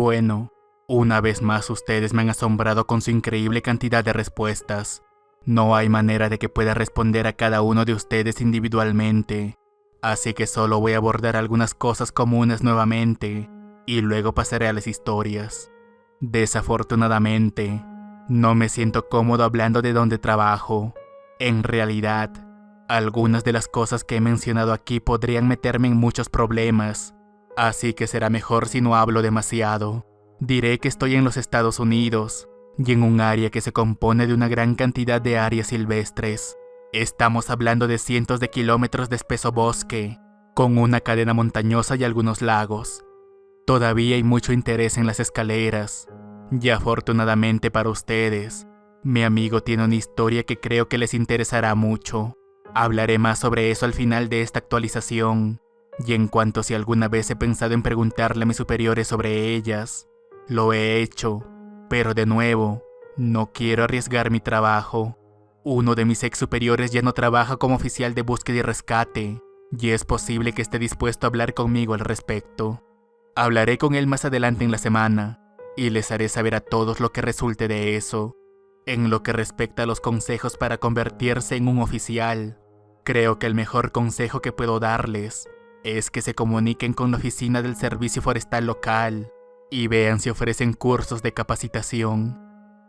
Bueno, una vez más ustedes me han asombrado con su increíble cantidad de respuestas. No hay manera de que pueda responder a cada uno de ustedes individualmente, así que solo voy a abordar algunas cosas comunes nuevamente, y luego pasaré a las historias. Desafortunadamente, no me siento cómodo hablando de dónde trabajo. En realidad, algunas de las cosas que he mencionado aquí podrían meterme en muchos problemas, así que será mejor si no hablo demasiado. Diré que estoy en los Estados Unidos, y en un área que se compone de una gran cantidad de áreas silvestres. Estamos hablando de cientos de kilómetros de espeso bosque, con una cadena montañosa y algunos lagos. Todavía hay mucho interés en las escaleras, y afortunadamente para ustedes, mi amigo tiene una historia que creo que les interesará mucho. Hablaré más sobre eso al final de esta actualización. Y en cuanto si alguna vez he pensado en preguntarle a mis superiores sobre ellas, lo he hecho, pero de nuevo, no quiero arriesgar mi trabajo. Uno de mis ex superiores ya no trabaja como oficial de búsqueda y rescate, y es posible que esté dispuesto a hablar conmigo al respecto. Hablaré con él más adelante en la semana, y les haré saber a todos lo que resulte de eso. En lo que respecta a los consejos para convertirse en un oficial, creo que el mejor consejo que puedo darles es que se comuniquen con la oficina del servicio forestal local y vean si ofrecen cursos de capacitación.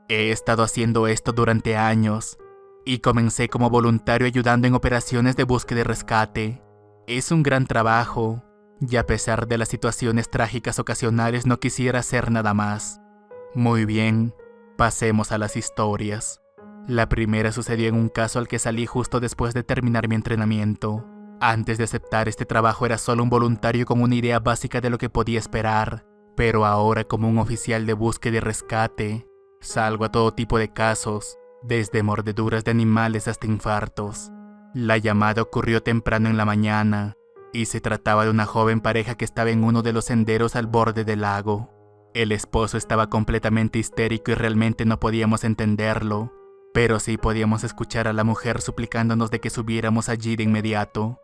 He estado haciendo esto durante años y comencé como voluntario ayudando en operaciones de búsqueda y rescate. Es un gran trabajo y a pesar de las situaciones trágicas ocasionales no quisiera hacer nada más. Muy bien, pasemos a las historias. La primera sucedió en un caso al que salí justo después de terminar mi entrenamiento. Antes de aceptar este trabajo era solo un voluntario con una idea básica de lo que podía esperar, pero ahora como un oficial de búsqueda y rescate, salgo a todo tipo de casos, desde mordeduras de animales hasta infartos. La llamada ocurrió temprano en la mañana, y se trataba de una joven pareja que estaba en uno de los senderos al borde del lago. El esposo estaba completamente histérico y realmente no podíamos entenderlo, pero sí podíamos escuchar a la mujer suplicándonos de que subiéramos allí de inmediato.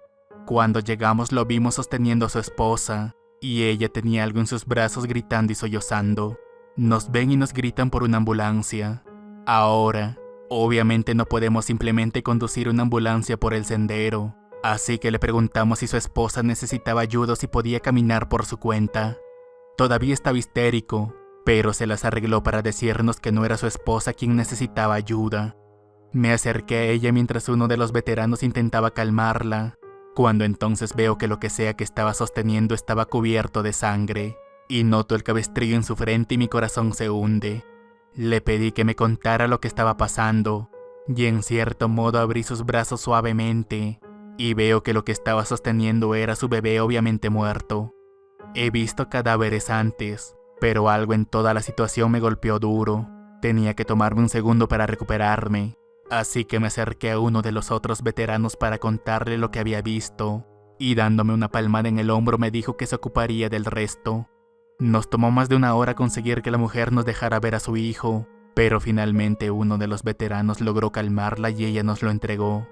Cuando llegamos lo vimos sosteniendo a su esposa, y ella tenía algo en sus brazos gritando y sollozando. Nos ven y nos gritan por una ambulancia. Ahora, obviamente no podemos simplemente conducir una ambulancia por el sendero, así que le preguntamos si su esposa necesitaba ayuda o si podía caminar por su cuenta. Todavía estaba histérico, pero se las arregló para decirnos que no era su esposa quien necesitaba ayuda. Me acerqué a ella mientras uno de los veteranos intentaba calmarla, cuando entonces veo que lo que sea que estaba sosteniendo estaba cubierto de sangre, y noto el cabestrillo en su frente y mi corazón se hunde. Le pedí que me contara lo que estaba pasando, y en cierto modo abrí sus brazos suavemente, y veo que lo que estaba sosteniendo era su bebé obviamente muerto. He visto cadáveres antes, pero algo en toda la situación me golpeó duro. Tenía que tomarme un segundo para recuperarme. Así que me acerqué a uno de los otros veteranos para contarle lo que había visto, y dándome una palmada en el hombro me dijo que se ocuparía del resto. Nos tomó más de una hora conseguir que la mujer nos dejara ver a su hijo, pero finalmente uno de los veteranos logró calmarla y ella nos lo entregó.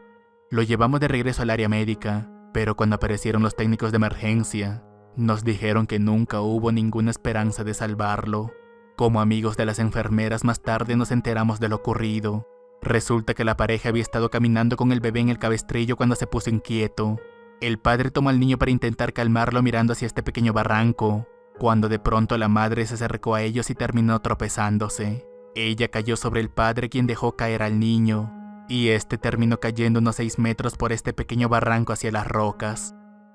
Lo llevamos de regreso al área médica, pero cuando aparecieron los técnicos de emergencia, nos dijeron que nunca hubo ninguna esperanza de salvarlo. Como amigos de las enfermeras más tarde nos enteramos de lo ocurrido. Resulta que la pareja había estado caminando con el bebé en el cabestrillo cuando se puso inquieto. El padre tomó al niño para intentar calmarlo mirando hacia este pequeño barranco, cuando de pronto la madre se acercó a ellos y terminó tropezándose. Ella cayó sobre el padre, quien dejó caer al niño, y este terminó cayendo unos 6 metros por este pequeño barranco hacia las rocas.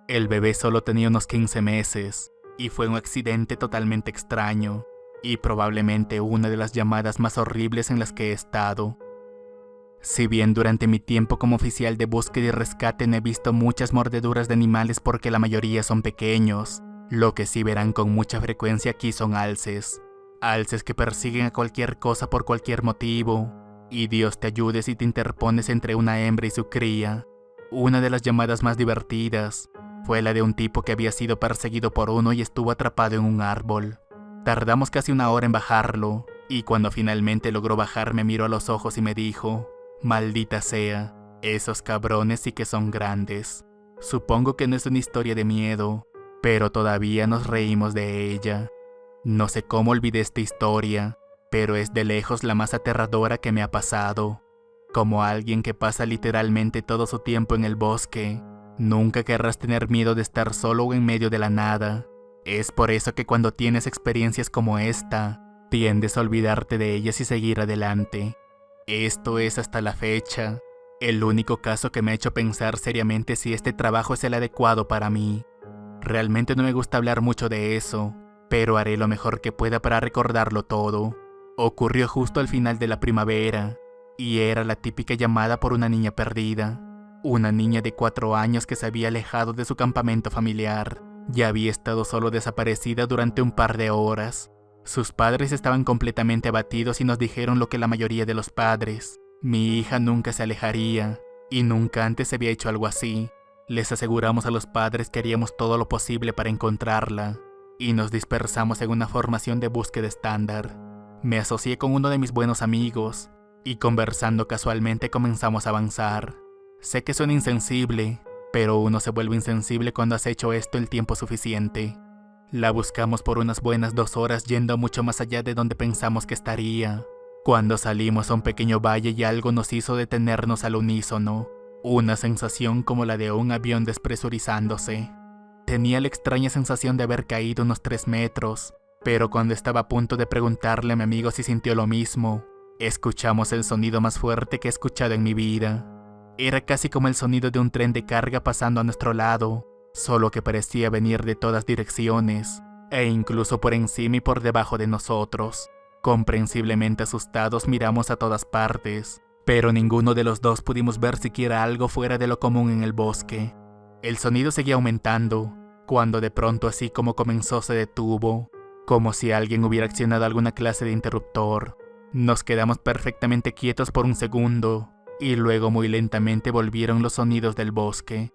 El bebé solo tenía unos 15 meses, y fue un accidente totalmente extraño, y probablemente una de las llamadas más horribles en las que he estado. Si bien durante mi tiempo como oficial de búsqueda y rescate no he visto muchas mordeduras de animales porque la mayoría son pequeños, lo que sí verán con mucha frecuencia aquí son alces. alces que persiguen a cualquier cosa por cualquier motivo, y Dios te ayude si te interpones entre una hembra y su cría. Una de las llamadas más divertidas fue la de un tipo que había sido perseguido por uno y estuvo atrapado en un árbol. Tardamos casi 1 hora en bajarlo, y cuando finalmente logró bajar me miró a los ojos y me dijo: «Maldita sea, esos cabrones sí que son grandes». Supongo que no es una historia de miedo, pero todavía nos reímos de ella. No sé cómo olvidé esta historia, pero es de lejos la más aterradora que me ha pasado. Como alguien que pasa literalmente todo su tiempo en el bosque, nunca querrás tener miedo de estar solo o en medio de la nada. Es por eso que cuando tienes experiencias como esta, tiendes a olvidarte de ellas y seguir adelante. Esto es hasta la fecha el único caso que me ha hecho pensar seriamente si este trabajo es el adecuado para mí. Realmente no me gusta hablar mucho de eso, pero haré lo mejor que pueda para recordarlo todo. Ocurrió justo al final de la primavera, y era la típica llamada por una niña perdida. Una niña de 4 años que se había alejado de su campamento familiar. Ya había estado solo desaparecida durante un par de horas. Sus padres estaban completamente abatidos y nos dijeron lo que la mayoría de los padres: mi hija nunca se alejaría, y nunca antes se había hecho algo así. Les aseguramos a los padres que haríamos todo lo posible para encontrarla, y nos dispersamos en una formación de búsqueda estándar. Me asocié con uno de mis buenos amigos, y conversando casualmente comenzamos a avanzar. Sé que suena insensible, pero uno se vuelve insensible cuando has hecho esto el tiempo suficiente. La buscamos por unas buenas 2 horas yendo mucho más allá de donde pensamos que estaría. Cuando salimos a un pequeño valle y algo nos hizo detenernos al unísono. Una sensación como la de un avión despresurizándose. Tenía la extraña sensación de haber caído unos 3 metros, pero cuando estaba a punto de preguntarle a mi amigo si sintió lo mismo, escuchamos el sonido más fuerte que he escuchado en mi vida. Era casi como el sonido de un tren de carga pasando a nuestro lado, solo que parecía venir de todas direcciones, e incluso por encima y por debajo de nosotros. Comprensiblemente asustados miramos a todas partes, pero ninguno de los dos pudimos ver siquiera algo fuera de lo común en el bosque. El sonido seguía aumentando, cuando de pronto así como comenzó se detuvo, como si alguien hubiera accionado alguna clase de interruptor. Nos quedamos perfectamente quietos por un segundo, y luego muy lentamente volvieron los sonidos del bosque.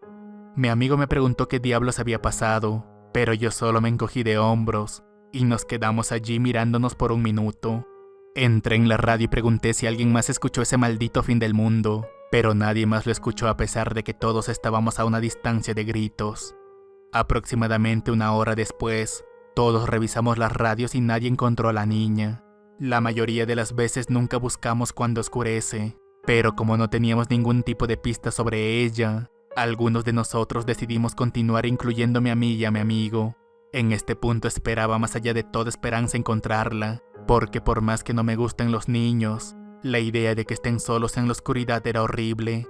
Mi amigo me preguntó qué diablos había pasado, pero yo solo me encogí de hombros, y nos quedamos allí mirándonos por 1 minuto. Entré en la radio y pregunté si alguien más escuchó ese maldito fin del mundo, pero nadie más lo escuchó a pesar de que todos estábamos a una distancia de gritos. Aproximadamente 1 hora después, todos revisamos las radios y nadie encontró a la niña. La mayoría de las veces nunca buscamos cuando oscurece, pero como no teníamos ningún tipo de pista sobre ella, algunos de nosotros decidimos continuar, incluyéndome a mí y a mi amigo. En este punto esperaba más allá de toda esperanza encontrarla, porque por más que no me gusten los niños, la idea de que estén solos en la oscuridad era horrible.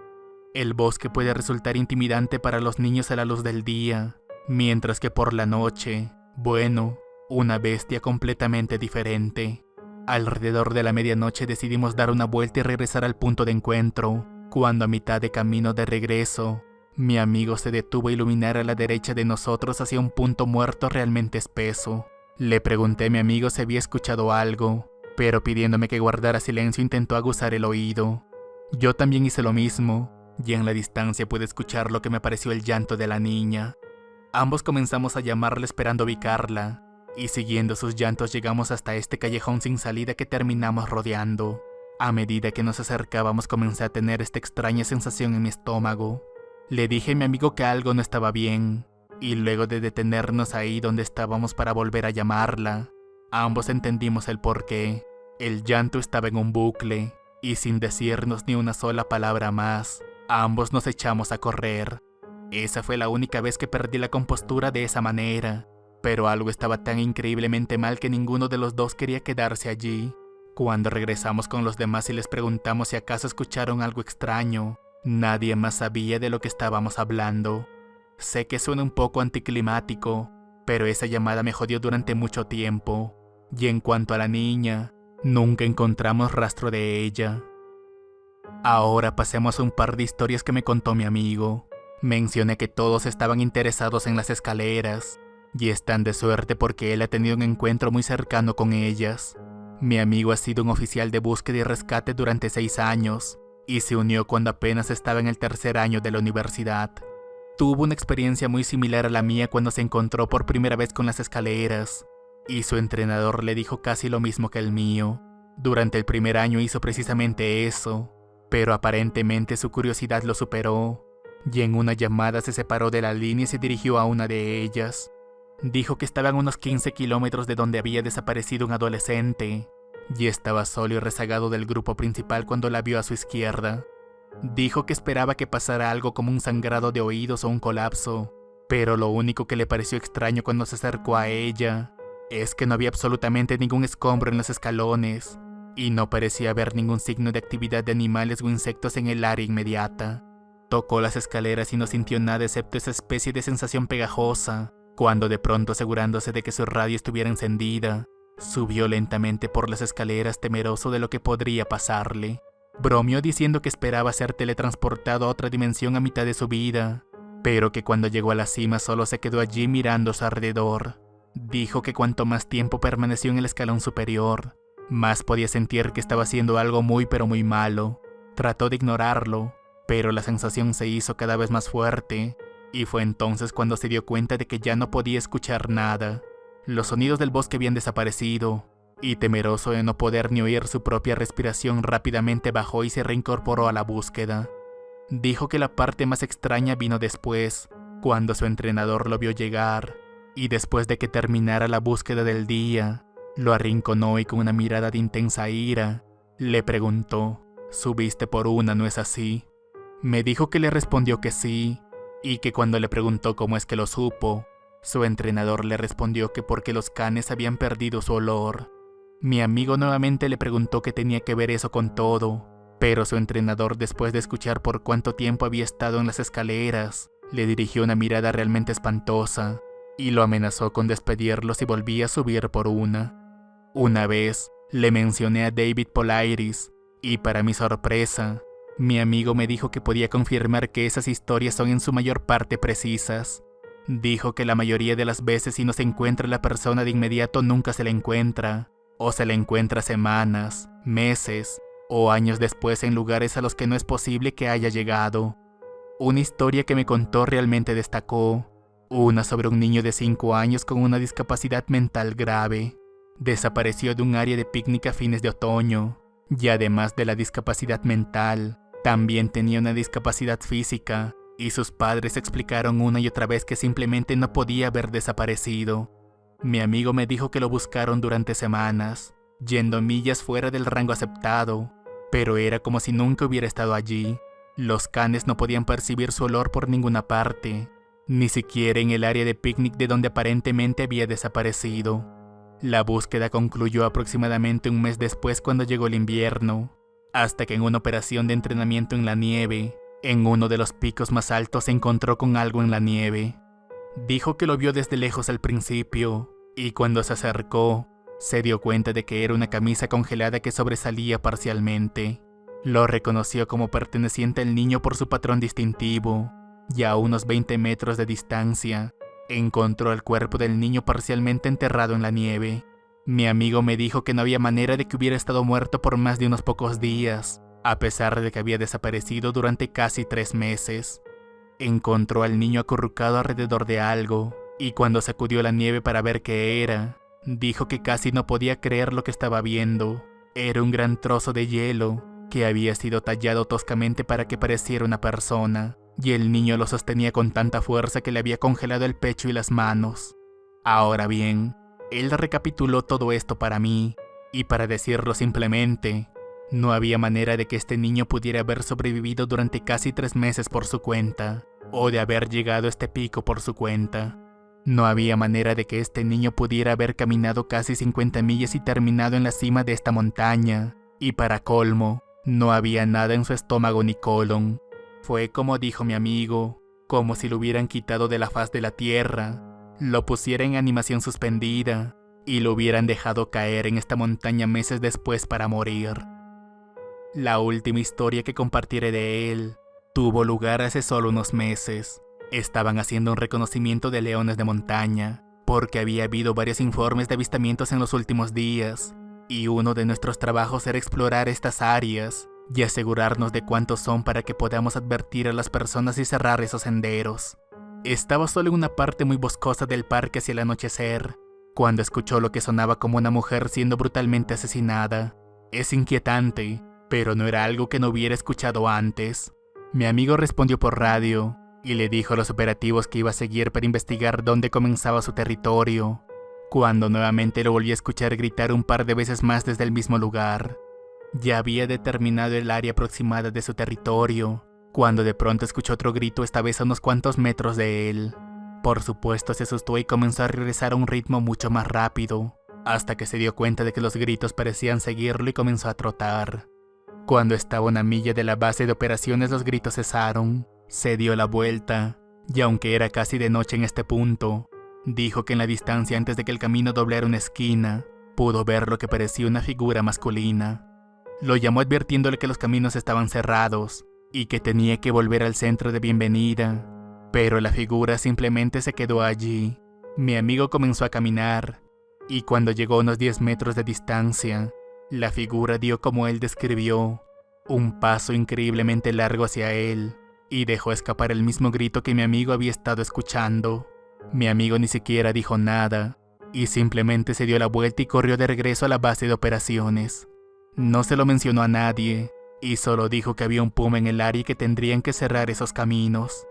El bosque puede resultar intimidante para los niños a la luz del día, mientras que por la noche, bueno, una bestia completamente diferente. Alrededor de la medianoche decidimos dar una vuelta y regresar al punto de encuentro, cuando a mitad de camino de regreso, mi amigo se detuvo a iluminar a la derecha de nosotros hacia un punto muerto realmente espeso. Le pregunté a mi amigo si había escuchado algo, pero pidiéndome que guardara silencio intentó aguzar el oído. Yo también hice lo mismo, y en la distancia pude escuchar lo que me pareció el llanto de la niña. Ambos comenzamos a llamarla esperando ubicarla, y siguiendo sus llantos llegamos hasta este callejón sin salida que terminamos rodeando. A medida que nos acercábamos comencé a tener esta extraña sensación en mi estómago. Le dije a mi amigo que algo no estaba bien, y luego de detenernos ahí donde estábamos para volver a llamarla, ambos entendimos el porqué. El llanto estaba en un bucle, y sin decirnos ni una sola palabra más, ambos nos echamos a correr. Esa fue la única vez que perdí la compostura de esa manera, pero algo estaba tan increíblemente mal que ninguno de los dos quería quedarse allí. Cuando regresamos con los demás y les preguntamos si acaso escucharon algo extraño, nadie más sabía de lo que estábamos hablando. Sé que suena un poco anticlimático, pero esa llamada me jodió durante mucho tiempo. Y en cuanto a la niña, nunca encontramos rastro de ella. Ahora pasemos a un par de historias que me contó mi amigo. Mencioné que todos estaban interesados en las escaleras, y están de suerte porque él ha tenido un encuentro muy cercano con ellas. Mi amigo ha sido un oficial de búsqueda y rescate durante 6 años, y se unió cuando apenas estaba en el 3er año de la universidad. Tuvo una experiencia muy similar a la mía cuando se encontró por primera vez con las escaleras, y su entrenador le dijo casi lo mismo que el mío. Durante el primer año hizo precisamente eso, pero aparentemente su curiosidad lo superó, y en una llamada se separó de la línea y se dirigió a una de ellas. Dijo que estaban a unos 15 kilómetros de donde había desaparecido un adolescente, y estaba solo y rezagado del grupo principal cuando la vio a su izquierda. Dijo que esperaba que pasara algo como un sangrado de oídos o un colapso, pero lo único que le pareció extraño cuando se acercó a ella es que no había absolutamente ningún escombro en los escalones, y no parecía haber ningún signo de actividad de animales o insectos en el área inmediata. Tocó las escaleras y no sintió nada excepto esa especie de sensación pegajosa, cuando de pronto, asegurándose de que su radio estuviera encendida, subió lentamente por las escaleras temeroso de lo que podría pasarle. Bromeó diciendo que esperaba ser teletransportado a otra dimensión a mitad de su vida, pero que cuando llegó a la cima solo se quedó allí mirando a su alrededor. Dijo que cuanto más tiempo permaneció en el escalón superior, más podía sentir que estaba haciendo algo muy pero muy malo. Trató de ignorarlo, pero la sensación se hizo cada vez más fuerte, y fue entonces cuando se dio cuenta de que ya no podía escuchar nada. Los sonidos del bosque habían desaparecido, y temeroso de no poder ni oír su propia respiración, rápidamente bajó y se reincorporó a la búsqueda. Dijo que la parte más extraña vino después, cuando su entrenador lo vio llegar, y después de que terminara la búsqueda del día, lo arrinconó y con una mirada de intensa ira, le preguntó: «¿Subiste por una, no es así?». Me dijo que le respondió que sí, y que cuando le preguntó cómo es que lo supo, su entrenador le respondió que porque los canes habían perdido su olor. Mi amigo nuevamente le preguntó qué tenía que ver eso con todo, pero su entrenador, después de escuchar por cuánto tiempo había estado en las escaleras, le dirigió una mirada realmente espantosa y lo amenazó con despedirlo si volvía a subir por una. Una vez le mencioné a David Polairis y, para mi sorpresa, mi amigo me dijo que podía confirmar que esas historias son en su mayor parte precisas. Dijo que la mayoría de las veces si no se encuentra la persona de inmediato nunca se la encuentra, o se la encuentra semanas, meses o años después en lugares a los que no es posible que haya llegado. Una historia que me contó realmente destacó, una sobre un niño de 5 años con una discapacidad mental grave. Desapareció de un área de picnic a fines de otoño, y además de la discapacidad mental, también tenía una discapacidad física, y sus padres explicaron una y otra vez que simplemente no podía haber desaparecido. Mi amigo me dijo que lo buscaron durante semanas, yendo millas fuera del rango aceptado, pero era como si nunca hubiera estado allí. Los canes no podían percibir su olor por ninguna parte, ni siquiera en el área de picnic de donde aparentemente había desaparecido. La búsqueda concluyó aproximadamente un mes después, cuando llegó el invierno, hasta que en una operación de entrenamiento en la nieve, en uno de los picos más altos, se encontró con algo en la nieve. Dijo que lo vio desde lejos al principio, y cuando se acercó, se dio cuenta de que era una camisa congelada que sobresalía parcialmente. Lo reconoció como perteneciente al niño por su patrón distintivo, y a unos 20 metros de distancia, encontró el cuerpo del niño parcialmente enterrado en la nieve. Mi amigo me dijo que no había manera de que hubiera estado muerto por más de unos pocos días, a pesar de que había desaparecido durante casi 3 meses. Encontró al niño acurrucado alrededor de algo, y cuando sacudió la nieve para ver qué era, dijo que casi no podía creer lo que estaba viendo. Era un gran trozo de hielo que había sido tallado toscamente para que pareciera una persona, y el niño lo sostenía con tanta fuerza que le había congelado el pecho y las manos. Ahora bien, él recapituló todo esto para mí, y para decirlo simplemente, no había manera de que este niño pudiera haber sobrevivido durante casi 3 meses por su cuenta, o de haber llegado a este pico por su cuenta. No había manera de que este niño pudiera haber caminado casi 50 millas y terminado en la cima de esta montaña, y para colmo, no había nada en su estómago ni colon. Fue como dijo mi amigo, como si lo hubieran quitado de la faz de la tierra, lo pusiera en animación suspendida, y lo hubieran dejado caer en esta montaña meses después para morir. La última historia que compartiré de él tuvo lugar hace solo unos meses. Estaban haciendo un reconocimiento de leones de montaña, porque había habido varios informes de avistamientos en los últimos días, y uno de nuestros trabajos era explorar estas áreas y asegurarnos de cuántos son para que podamos advertir a las personas y cerrar esos senderos. Estaba solo en una parte muy boscosa del parque hacia el anochecer, cuando escuchó lo que sonaba como una mujer siendo brutalmente asesinada. Es inquietante, pero no era algo que no hubiera escuchado antes. Mi amigo respondió por radio y le dijo a los operativos que iba a seguir para investigar dónde comenzaba su territorio, cuando nuevamente lo volví a escuchar gritar un par de veces más desde el mismo lugar. Ya había determinado el área aproximada de su territorio, cuando de pronto escuchó otro grito, esta vez a unos cuantos metros de él. Por supuesto se asustó y comenzó a regresar a un ritmo mucho más rápido, hasta que se dio cuenta de que los gritos parecían seguirlo y comenzó a trotar. Cuando estaba a una milla de la base de operaciones los gritos cesaron, se dio la vuelta, y aunque era casi de noche en este punto, dijo que en la distancia antes de que el camino doblara una esquina, pudo ver lo que parecía una figura masculina. Lo llamó advirtiéndole que los caminos estaban cerrados y que tenía que volver al centro de bienvenida, pero la figura simplemente se quedó allí. Mi amigo comenzó a caminar, y cuando llegó a unos 10 metros de distancia, la figura dio, como él describió, un paso increíblemente largo hacia él, y dejó escapar el mismo grito que mi amigo había estado escuchando. Mi amigo ni siquiera dijo nada, y simplemente se dio la vuelta y corrió de regreso a la base de operaciones. No se lo mencionó a nadie, y solo dijo que había un puma en el área y que tendrían que cerrar esos caminos.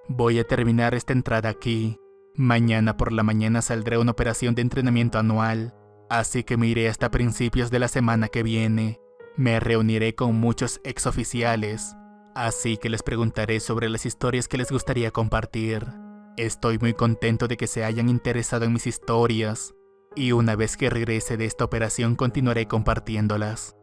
Voy a terminar esta entrada aquí. Mañana por la mañana saldrá una operación de entrenamiento anual, así que me iré hasta principios de la semana que viene. Me reuniré con muchos exoficiales, así que les preguntaré sobre las historias que les gustaría compartir. Estoy muy contento de que se hayan interesado en mis historias, y una vez que regrese de esta operación continuaré compartiéndolas.